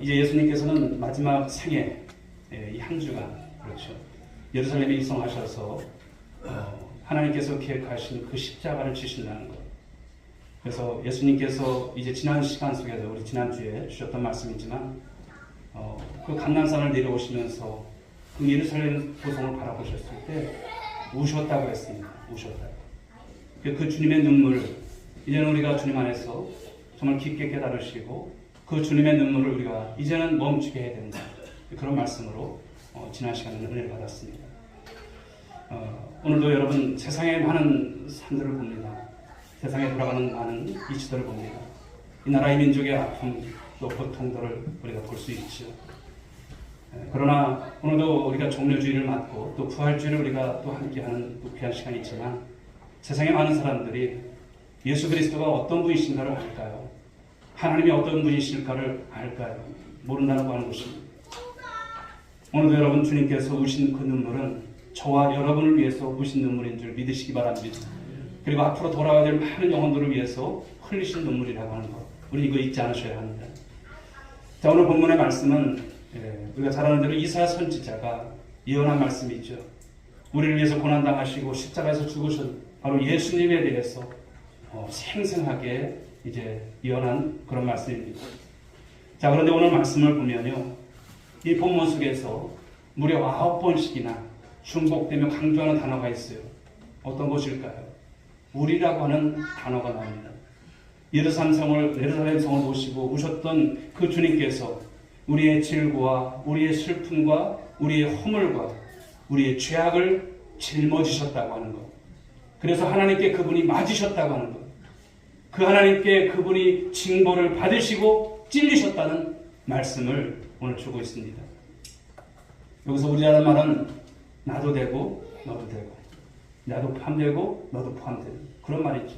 이제 예수님께서는 마지막 생애 이 한 주간 그렇죠. 예루살렘에 입성하셔서 하나님께서 계획하신 그 십자가를 지신다는 것. 그래서 예수님께서 이제 지난 시간 속에서 우리 지난주에 주셨던 말씀이지만 그 감난산을 내려오시면서 그 예루살렘 도성을 바라보셨을 때 우셨다고 했습니다. 우셨다고. 그 주님의 눈물, 이제는 우리가 주님 안에서 정말 깊게 깨달으시고 그 주님의 눈물을 우리가 이제는 멈추게 해야 된다. 그런 말씀으로 지난 시간에는 은혜를 받았습니다. 오늘도 여러분 세상의 많은 산들을 봅니다. 세상에 돌아가는 많은 이치들을 봅니다. 이 나라의 민족의 아픔 또 고통들을 우리가 볼 수 있죠. 그러나 오늘도 우리가 종려주의를 맞고 또 부활주의를 우리가 또 함께하는 또 귀한 시간이 있지만 세상의 많은 사람들이 예수 그리스도가 어떤 분이신가를 알까요? 하나님이 어떤 분이실까를 알까요? 모른다고 하는 것입니다. 오늘도 여러분 주님께서 우신 그 눈물은 저와 여러분을 위해서 우신 눈물인 줄 믿으시기 바랍니다. 그리고 앞으로 돌아와야 될 많은 영혼들을 위해서 흘리신 눈물이라고 하는 것, 우리 이거 잊지 않으셔야 합니다. 자, 오늘 본문의 말씀은 우리가 잘 아는 대로 이사야 선지자가 예언한 말씀이 있죠. 우리를 위해서 고난당하시고 십자가에서 죽으신 바로 예수님에 대해서 생생하게 이제 예언한 그런 말씀입니다. 자, 그런데 오늘 말씀을 보면요, 이 본문 속에서 무려 9번씩이나 중복되며 강조하는 단어가 있어요. 어떤 것일까요? 우리라고 하는 단어가 나옵니다. 예루살렘 성을 모시고 오셨던 그 주님께서 우리의 질고와 우리의 슬픔과 우리의 허물과 우리의 죄악을 짊어지셨다고 하는 것. 그래서 하나님께 그분이 맞으셨다고 하는 것. 그 하나님께 그분이 징벌을 받으시고 찔리셨다는 말씀을 오늘 주고 있습니다. 여기서 우리라는 말은 나도 되고 너도 되고 나도 포함되고 너도 포함되고 그런 말이죠.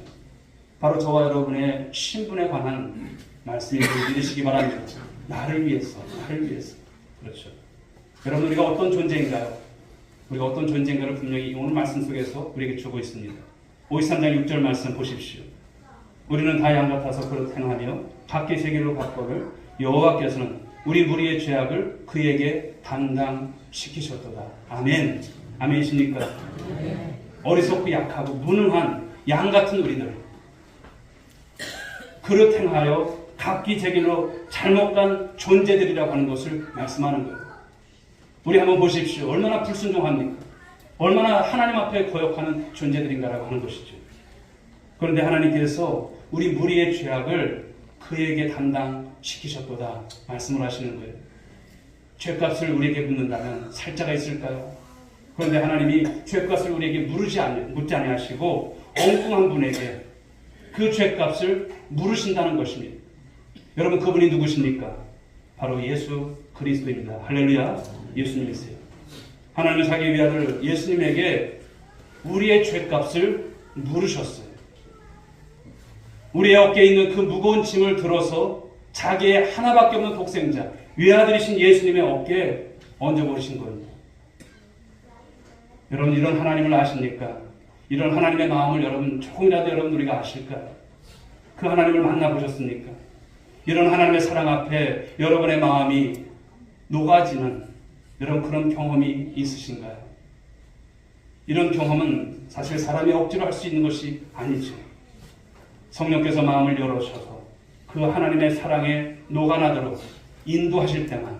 바로 저와 여러분의 신분에 관한 말씀을 믿으시기 바랍니다. 나를 위해서. 그렇죠. 여러분 우리가 어떤 존재인가요? 우리가 어떤 존재인가를 분명히 오늘 말씀 속에서 우리에게 주고 있습니다. 53장 6절 말씀 보십시오. 우리는 다 양 같아서 그릇 행하며 각기 세계로 바꿔를 여호와께서는 우리 무리의 죄악을 그에게 담당시키셨도다. 아멘. 아멘이십니까? 어리석고 약하고 무능한 양 같은 우리들 그릇 행하여 각기 제 길로 잘못 간 존재들이라고 하는 것을 말씀하는 거예요. 우리 한번 보십시오. 얼마나 불순종합니까? 얼마나 하나님 앞에 거역하는 존재들인가라고 하는 것이죠. 그런데 하나님께서 우리 무리의 죄악을 그에게 담당시키셨도다 말씀을 하시는 거예요. 죄값을 우리에게 묻는다면 살자가 있을까요? 그런데 하나님이 죄값을 우리에게 묻지 아니하시고 엉뚱한 분에게 그 죄값을 물으신다는 것입니다. 여러분 그분이 누구십니까? 바로 예수 그리스도입니다. 할렐루야. 예수님이세요. 하나님은 자기 위아들 예수님에게 우리의 죄값을 물으셨어요. 우리의 어깨에 있는 그 무거운 짐을 들어서 자기의 하나밖에 없는 독생자 외아들이신 예수님의 어깨에 얹어버리신 겁니다. 여러분 이런 하나님을 아십니까? 이런 하나님의 마음을 여러분 조금이라도 여러분 우리가 아실까요? 그 하나님을 만나보셨습니까? 이런 하나님의 사랑 앞에 여러분의 마음이 녹아지는 이런 그런 경험이 있으신가요? 이런 경험은 사실 사람이 억지로 할 수 있는 것이 아니죠. 성령께서 마음을 열어주셔서 그 하나님의 사랑에 녹아나도록 인도하실 때만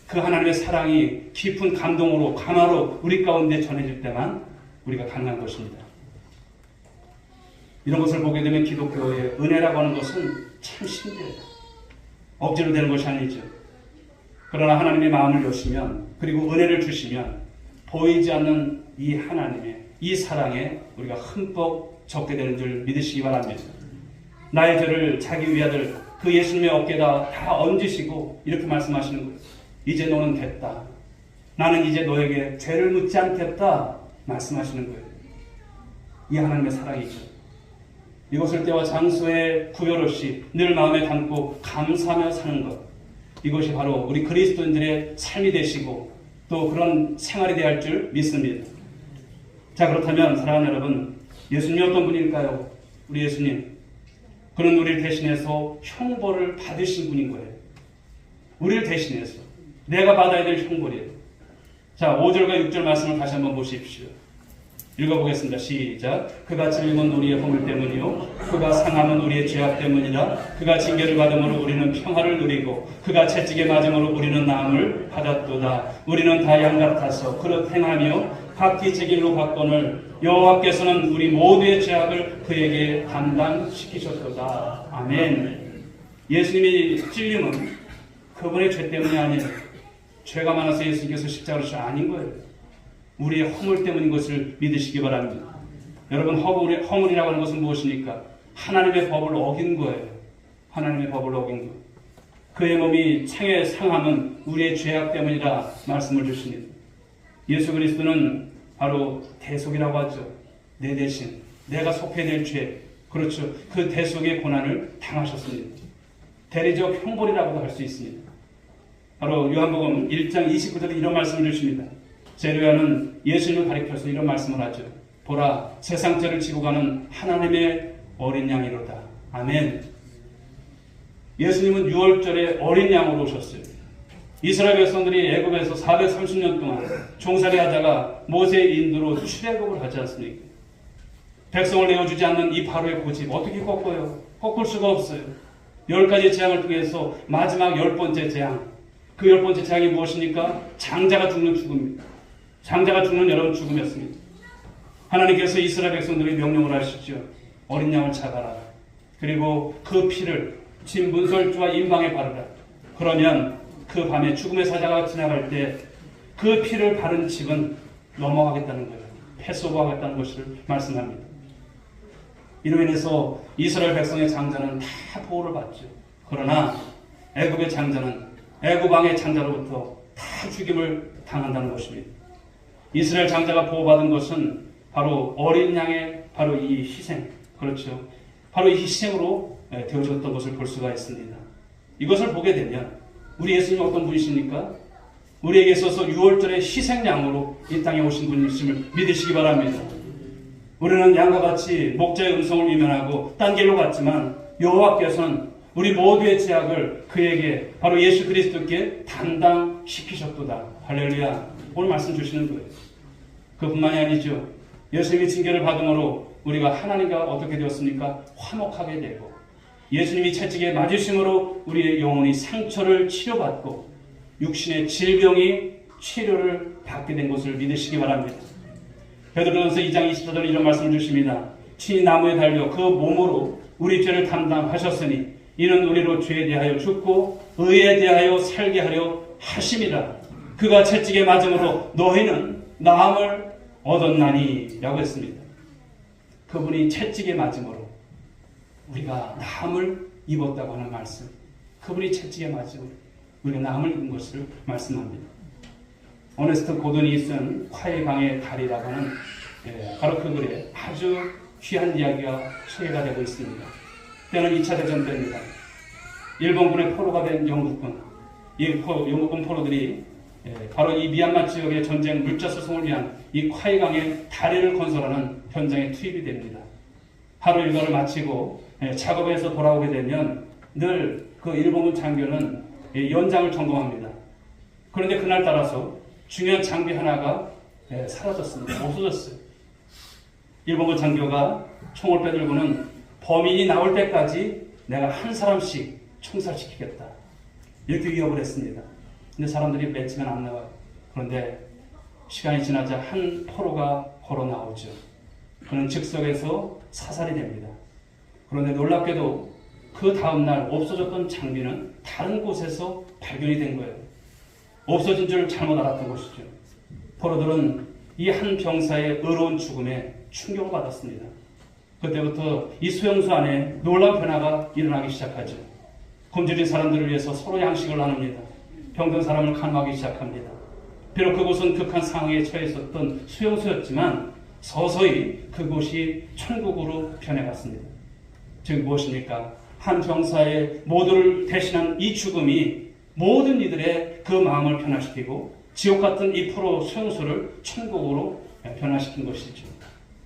그 하나님의 사랑이 깊은 감동으로 감화로 우리 가운데 전해질 때만 우리가 가능한 것입니다. 이런 것을 보게 되면 기독교의 은혜라고 하는 것은 참 신기해요. 억지로 되는 것이 아니죠. 그러나 하나님의 마음을 여시면 그리고 은혜를 주시면 보이지 않는 이 하나님의 이 사랑에 우리가 흠뻑 적게 되는 줄 믿으시기 바랍니다. 나의 죄를 자기 위아들 그 예수님의 어깨에다 다 얹으시고 이렇게 말씀하시는 거예요. 이제 너는 됐다. 나는 이제 너에게 죄를 묻지 않겠다 말씀하시는 거예요. 이 하나님의 사랑이죠. 이것을 때와 장소에 구별 없이 늘 마음에 담고 감사하며 사는 것, 이것이 바로 우리 그리스도인들의 삶이 되시고 또 그런 생활이 되어야 할 줄 믿습니다. 자, 그렇다면 사랑하는 여러분, 예수님이 어떤 분일까요? 우리 예수님, 그는 우리를 대신해서 형벌을 받으신 분인 거예요. 우리를 대신해서 내가 받아야 될 형벌이에요. 자, 5절과 6절 말씀을 다시 한번 보십시오. 읽어보겠습니다. 시작. 그가 찔림은 우리의 허물 때문이요 그가 상함은 우리의 죄악 때문이라. 그가 징계를 받음으로 우리는 평화를 누리고 그가 채찍에 맞음으로 우리는 나음을 받았도다. 우리는 다 양 같아서 그릇 행하며 각기 제 길로 갔거늘 여호와께서는 우리 모두의 죄악을 그에게 담당시키셨도다. 아멘. 예수님이 찔림은 그분의 죄 때문이 아니에요. 죄가 많아서 예수님께서 십자가로 아닌 거예요. 우리의 허물 때문인 것을 믿으시기 바랍니다. 여러분, 허물이라고 하는 것은 무엇입니까? 하나님의 법을 어긴 거예요. 하나님의 법을 어긴 거. 그의 몸이 창에 상함은 우리의 죄악 때문이라 말씀을 주십니다. 예수 그리스도는 바로 대속이라고 하죠. 내 대신 내가 속해야 될 죄, 그렇죠. 그 대속의 고난을 당하셨습니다. 대리적 형벌이라고도 할 수 있습니다. 바로 요한복음 1장 29절에 이런 말씀을 주십니다. 제르야는 예수님을 가리켜서 이런 말씀을 하죠. 보라, 세상 죄를 지고 가는 하나님의 어린 양이로다. 아멘. 예수님은 6월절에 어린 양으로 오셨어요. 이스라엘 백성들이 애굽에서 430년 동안 종살이 하다가 모세의 인도로 출애굽을 하지 않습니까? 백성을 내어주지 않는 이 바로의 고집 어떻게 꺾어요? 꺾을 수가 없어요. 10가지 재앙을 통해서 마지막 10번째 재앙, 그 10번째 재앙이 무엇입니까? 장자가 죽는 죽음입니다. 장자가 죽는 여러분 죽음이었습니다. 하나님께서 이스라엘 백성들에게 명령을 하시죠. 어린 양을 잡아라. 그리고 그 피를 진 문설주와 임방에 바르라. 그러면 그 밤에 죽음의 사자가 지나갈 때 그 피를 바른 집은 넘어가겠다는 거예요. 패소부하겠다는 것을 말씀합니다. 이로 인해서 이스라엘 백성의 장자는 다 보호를 받죠. 그러나 애굽의 장자는 애굽 왕의 장자로부터 다 죽임을 당한다는 것입니다. 이스라엘 장자가 보호받은 것은 바로 어린 양의 바로 이 희생, 그렇죠. 바로 이 희생으로 되어졌던 것을 볼 수가 있습니다. 이것을 보게 되면 우리 예수님이 어떤 분이십니까? 우리에게 있어서 6월절의 희생양으로 이 땅에 오신 분이심을 믿으시기 바랍니다. 우리는 양과 같이 목자의 음성을 위면하고 딴 길로 갔지만 여호와께서는 우리 모두의 죄악을 그에게 바로 예수 그리스도께 담당시키셨도다. 할렐루야. 오늘 말씀 주시는 거예요. 그뿐만이 아니죠. 예수님이 징계를 받음으로 우리가 하나님과 어떻게 되었습니까? 화목하게 되고 예수님이 채찍에 맞으심으로 우리의 영혼이 상처를 치료받고 육신의 질병이 치료를 받게 된 것을 믿으시기 바랍니다. 베드로전서 2장 24절에 이런 말씀을 주십니다. 친히 나무에 달려 그 몸으로 우리 죄를 담당하셨으니 이는 우리로 죄에 대하여 죽고 의에 대하여 살게 하려 하심이라. 그가 채찍에 맞음으로 너희는 나음을 얻었나니 라고 했습니다. 그분이 채찍에 맞음으로 우리가 나음을 입었다고 하는 말씀, 그분이 채찍에 맞음으로 우리가 나음을 입은 것을 말씀합니다. 어네스트 고든이 쓴 화의 강의 달이라고 하는 바로 그 글에 아주 귀한 이야기가 소개가 되고 있습니다. 때는 2차 대전 때입니다. 일본군의 포로가 된 영국군, 영국군 포로들이 바로 이 미얀마 지역의 전쟁 물자 수송을 위한 이 콰이강의 다리를 건설하는 현장에 투입이 됩니다. 하루 일과를 마치고 작업에서 돌아오게 되면 늘 그 일본군 장교는 연장을 점검합니다. 그런데 그날 따라서 중요한 장비 하나가 사라졌습니다. 없어졌어요. 일본군 장교가 총을 빼들고는 범인이 나올 때까지 내가 한 사람씩 총살시키겠다. 이렇게 위협을 했습니다. 근데 사람들이 맺히면 안 나와요. 그런데 시간이 지나자 한 포로가 걸어 나오죠. 그는 즉석에서 사살이 됩니다. 그런데 놀랍게도 그 다음날 없어졌던 장비는 다른 곳에서 발견이 된 거예요. 없어진 줄 잘못 알았던 것이죠. 포로들은 이 한 병사의 의로운 죽음에 충격을 받았습니다. 그때부터 이 수용소 안에 놀라운 변화가 일어나기 시작하죠. 굶주린 사람들을 위해서 서로 양식을 나눕니다. 병든 사람을 간호하기 시작합니다. 비록 그곳은 극한 상황에 처해 있었던 수용소였지만 서서히 그곳이 천국으로 변해갔습니다. 즉 무엇입니까? 한 병사의 모두를 대신한 이 죽음이 모든 이들의 그 마음을 변화시키고 지옥 같은 이 포로 수용소를 천국으로 변화시킨 것이죠.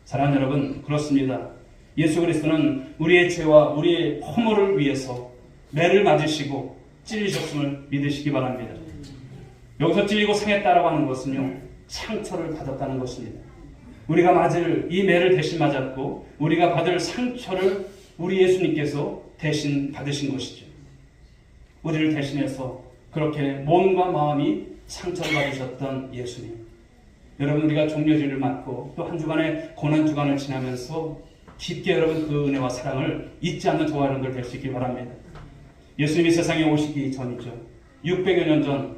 사랑하는 여러분, 그렇습니다. 예수 그리스도는 우리의 죄와 우리의 허물을 위해서 매를 맞으시고 찔리셨음을 믿으시기 바랍니다. 여기서 찔리고 상했다라고 하는 것은요, 상처를 받았다는 것입니다. 우리가 맞을 이 매를 대신 맞았고 우리가 받을 상처를 우리 예수님께서 대신 받으신 것이죠. 우리를 대신해서 그렇게 몸과 마음이 상처를 받으셨던 예수님. 여러분, 우리가 종려주를 맞고 또 한 주간의 고난 주간을 지나면서 깊게 여러분 그 은혜와 사랑을 잊지 않는 저와 여러분들 될 수 있길 바랍니다. 예수님이 세상에 오시기 전이죠. 600여 년 전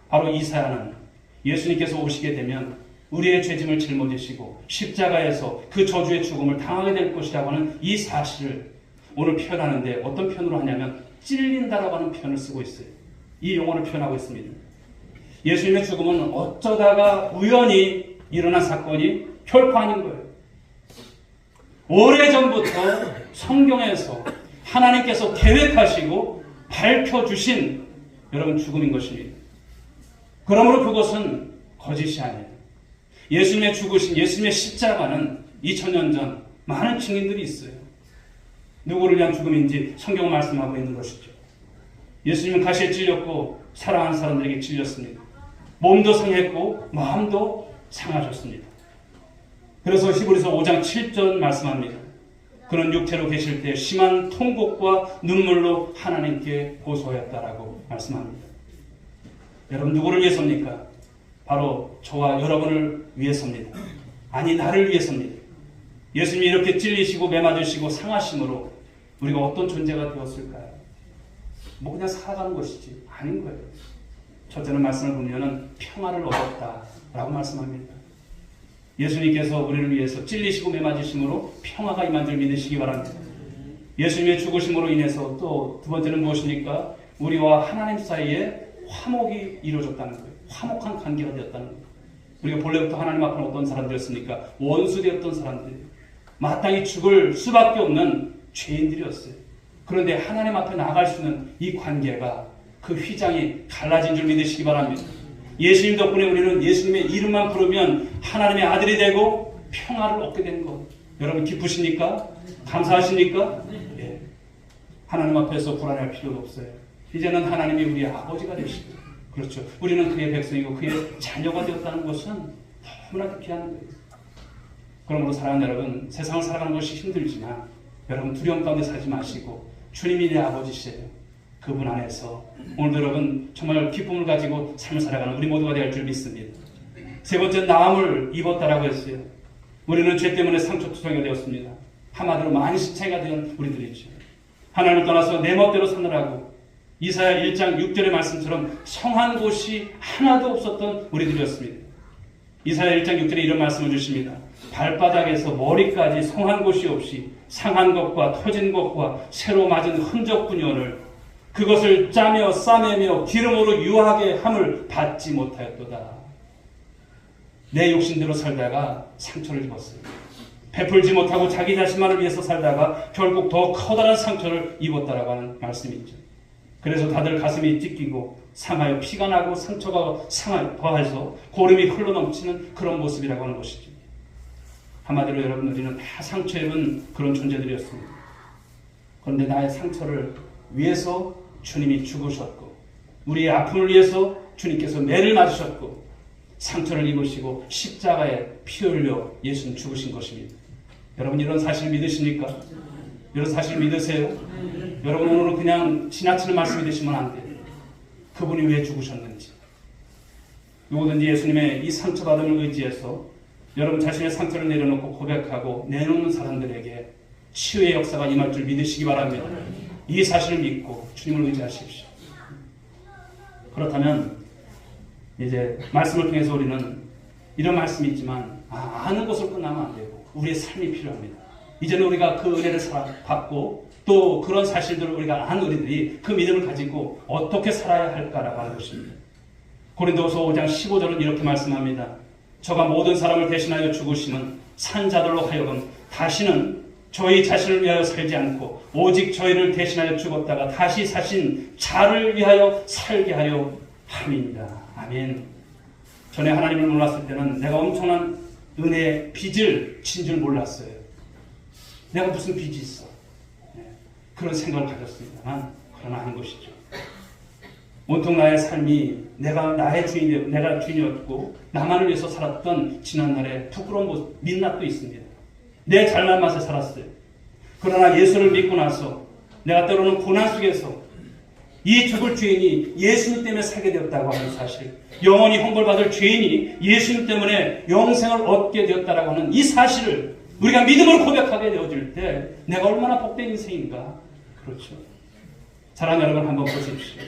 바로 이사야는 예수님께서 오시게 되면 우리의 죄짐을 짊어지시고 십자가에서 그 저주의 죽음을 당하게 될 것이라고 하는 이 사실을 오늘 표현하는데 어떤 표현으로 하냐면 찔린다라고 하는 표현을 쓰고 있어요. 이 용어를 표현하고 있습니다. 예수님의 죽음은 어쩌다가 우연히 일어난 사건이 결코 아닌 거예요. 오래전부터 성경에서 하나님께서 계획하시고 밝혀주신 여러분 죽음인 것입니다. 그러므로 그것은 거짓이 아니에요. 예수님의 죽으신 예수님의 십자가는 2000년 전 많은 증인들이 있어요. 누구를 위한 죽음인지 성경은 말씀하고 있는 것이죠. 예수님은 가시에 찔렸고 사랑하는 사람들에게 찔렸습니다. 몸도 상했고 마음도 상하셨습니다. 그래서 히브리서 5장 7절 말씀합니다. 그는 육체로 계실 때 심한 통곡과 눈물로 하나님께 고소하였다라고 말씀합니다. 여러분, 누구를 위해서입니까? 바로 저와 여러분을 위해서입니다. 아니, 나를 위해서입니다. 예수님이 이렇게 찔리시고 매맞으시고 상하심으로 우리가 어떤 존재가 되었을까요? 뭐 그냥 살아가는 것이지 아닌 거예요. 첫째는 말씀을 보면은 평화를 얻었다라고 말씀합니다. 예수님께서 우리를 위해서 찔리시고 매맞으심으로 평화가 임한 줄 믿으시기 바랍니다. 예수님의 죽으심으로 인해서 또 두 번째는 무엇입니까? 우리와 하나님 사이에 화목이 이루어졌다는 거예요. 화목한 관계가 되었다는 거예요. 우리가 본래부터 하나님 앞에는 어떤 사람들이었습니까? 원수되었던 사람들이에요. 마땅히 죽을 수밖에 없는 죄인들이었어요. 그런데 하나님 앞에 나아갈 수 있는 이 관계가 그 휘장이 갈라진 줄 믿으시기 바랍니다. 예수님 덕분에 우리는 예수님의 이름만 부르면 하나님의 아들이 되고 평화를 얻게 된 것. 여러분 기쁘십니까? 감사하십니까? 예. 하나님 앞에서 불안할 필요도 없어요. 이제는 하나님이 우리의 아버지가 되시고, 그렇죠. 우리는 그의 백성이고 그의 자녀가 되었다는 것은 너무나 귀한 거예요. 그러므로 사랑하는 여러분, 세상을 살아가는 것이 힘들지만 여러분 두려움 가운데 살지 마시고 주님이 내 아버지시에요. 그분 안에서 오늘도 여러분 정말 기쁨을 가지고 삶을 살아가는 우리 모두가 될 줄 믿습니다. 세 번째, 나음을 입었다라고 했어요. 우리는 죄 때문에 상처투성이가 되었습니다. 한마디로 만신창이가 된 우리들이죠. 하나님을 떠나서 내 멋대로 사느라고 이사야 1장 6절의 말씀처럼 성한 곳이 하나도 없었던 우리들이었습니다. 이사야 1장 6절에 이런 말씀을 주십니다. 발바닥에서 머리까지 성한 곳이 없이 상한 것과 터진 것과 새로 맞은 흔적뿐이오늘 그것을 짜며 싸매며 기름으로 유하게 함을 받지 못하였도다. 내 욕심대로 살다가 상처를 입었어요. 베풀지 못하고 자기 자신만을 위해서 살다가 결국 더 커다란 상처를 입었다라고 하는 말씀이죠. 그래서 다들 가슴이 찢기고 상하여 피가 나고 상처가 더해서 고름이 흘러넘치는 그런 모습이라고 하는 것이죠. 한마디로 여러분, 우리는 다 상처 입은 그런 존재들이었습니다. 그런데 나의 상처를 위해서 주님이 죽으셨고 우리의 아픔을 위해서 주님께서 매를 맞으셨고 상처를 입으시고 십자가에 피 흘려 예수는 죽으신 것입니다. 여러분, 이런 사실 믿으십니까? 이런 사실 믿으세요? 여러분, 오늘은 그냥 지나치는 말씀 믿으시면 안 돼요. 그분이 왜 죽으셨는지, 누구든지 예수님의 이 상처받음을 의지해서 여러분 자신의 상처를 내려놓고 고백하고 내놓는 사람들에게 치유의 역사가 임할 줄 믿으시기 바랍니다. 이 사실을 믿고 주님을 의지하십시오. 그렇다면 이제 말씀을 통해서 우리는 이런 말씀이 있지만 아는 것을 끝나면 안 되고 우리의 삶이 필요합니다. 이제는 우리가 그 은혜를 받고 또 그런 사실들을 우리가 아는 우리들이 그 믿음을 가지고 어떻게 살아야 할까라고 하는 것입니다. 고린도후서 5장 15절은 이렇게 말씀합니다. 저가 모든 사람을 대신하여 죽으심은 산 자들로 하여금 다시는 저희 자신을 위하여 살지 않고 오직 저희를 대신하여 죽었다가 다시 사신 자를 위하여 살게 하려 함입니다. 아멘. 전에 하나님을 몰랐을 때는 내가 엄청난 은혜의 빚을 진 줄 몰랐어요. 내가 무슨 빚이 있어. 그런 생각을 가졌습니다만 그러나 하는 것이죠. 온통 나의 삶이 내가 주인이었고 나만을 위해서 살았던 지난날의 부끄러운 모습, 민낯도 있습니다. 내 잘난 맛에 살았어요. 그러나 예수를 믿고 나서 내가 때로는 고난 속에서 이 죽을 죄인이 예수님 때문에 살게 되었다고 하는 사실, 영원히 형벌받을 죄인이 예수님 때문에 영생을 얻게 되었다고 하는 이 사실을 우리가 믿음으로 고백하게 되어질 때 내가 얼마나 복된 인생인가. 그렇죠. 사랑하는 여러분, 한번 보십시오.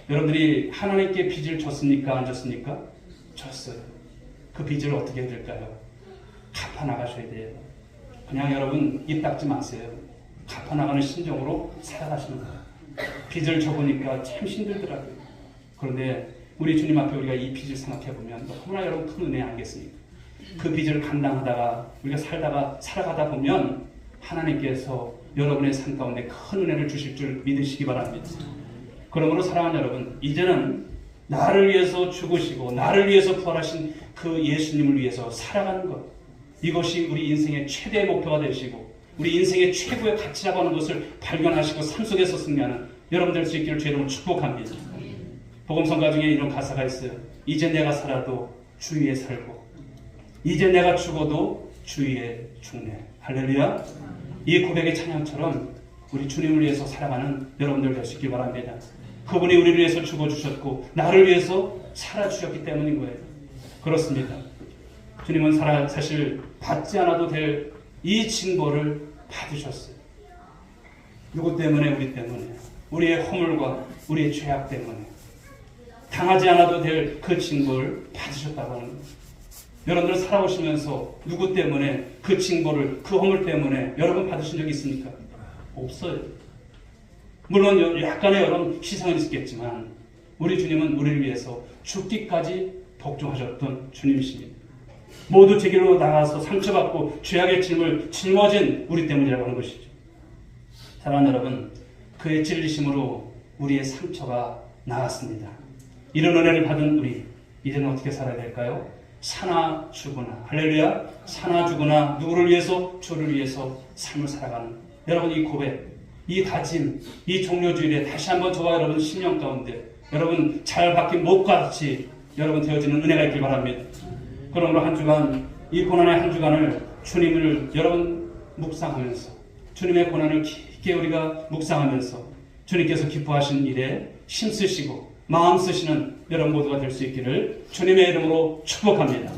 여러분들이 하나님께 빚을 졌습니까? 안 졌습니까? 졌어요. 그 빚을 어떻게 해야 될까요? 갚아나가셔야 돼요. 그냥 여러분 입 닦지 마세요. 갚아나가는 심정으로 살아가시는 거예요. 빚을 져보니까 참 힘들더라고요. 그런데 우리 주님 앞에 우리가 이 빚을 생각해보면 너무나 여러분 큰 은혜 아니겠습니까? 그 빚을 감당하다가 우리가 살아가다 보면 하나님께서 여러분의 삶 가운데 큰 은혜를 주실 줄 믿으시기 바랍니다. 그러므로 사랑하는 여러분, 이제는 나를 위해서 죽으시고 나를 위해서 부활하신 그 예수님을 위해서 살아가는 것, 이것이 우리 인생의 최대의 목표가 되시고 우리 인생의 최고의 가치라고 하는 것을 발견하시고 삶 속에서 승리하는 여러분 될 수 있기를 주의 이름으로 축복합니다. 복음성가 중에 이런 가사가 있어요. 이제 내가 살아도 주 위에 살고 이제 내가 죽어도 주 위에 죽네. 할렐루야. 이 고백의 찬양처럼 우리 주님을 위해서 살아가는 여러분들 될 수 있길 바랍니다. 그분이 우리를 위해서 죽어주셨고 나를 위해서 살아주셨기 때문인 거예요. 그렇습니다. 주님은 사실 받지 않아도 될 이 징벌을 받으셨어요. 누구 때문에? 우리 때문에. 우리의 허물과 우리의 죄악 때문에. 당하지 않아도 될 그 징벌을 받으셨다고 하는 거예요. 여러분들 살아오시면서 누구 때문에 그 징벌을, 그 허물 때문에 여러분 받으신 적이 있습니까? 없어요. 물론 약간의 여러분 희생은 있겠지만 우리 주님은 우리를 위해서 죽기까지 복종하셨던 주님이십니다. 모두 제 길로 나가서 상처받고 죄악의 짐을 짊어진 우리 때문이라고 하는 것이죠. 사랑하는 여러분, 그의 찔리심으로 우리의 상처가 나았습니다. 이런 은혜를 받은 우리, 이제는 어떻게 살아야 될까요? 사나 죽으나, 할렐루야, 사나 죽으나 누구를 위해서? 주를 위해서 삶을 살아가는 여러분, 이 고백, 이 다짐, 이 종료주일에 다시 한번 저와 여러분 심령 가운데 여러분 잘 박힌 목같이 여러분 되어지는 은혜가 있길 바랍니다. 그러므로 한 주간, 이 고난의 한 주간을 주님을 여러분 묵상하면서 주님의 고난을 깊게 우리가 묵상하면서 주님께서 기뻐하신 일에 힘쓰시고 마음 쓰시는 여러분 모두가 될 수 있기를 주님의 이름으로 축복합니다.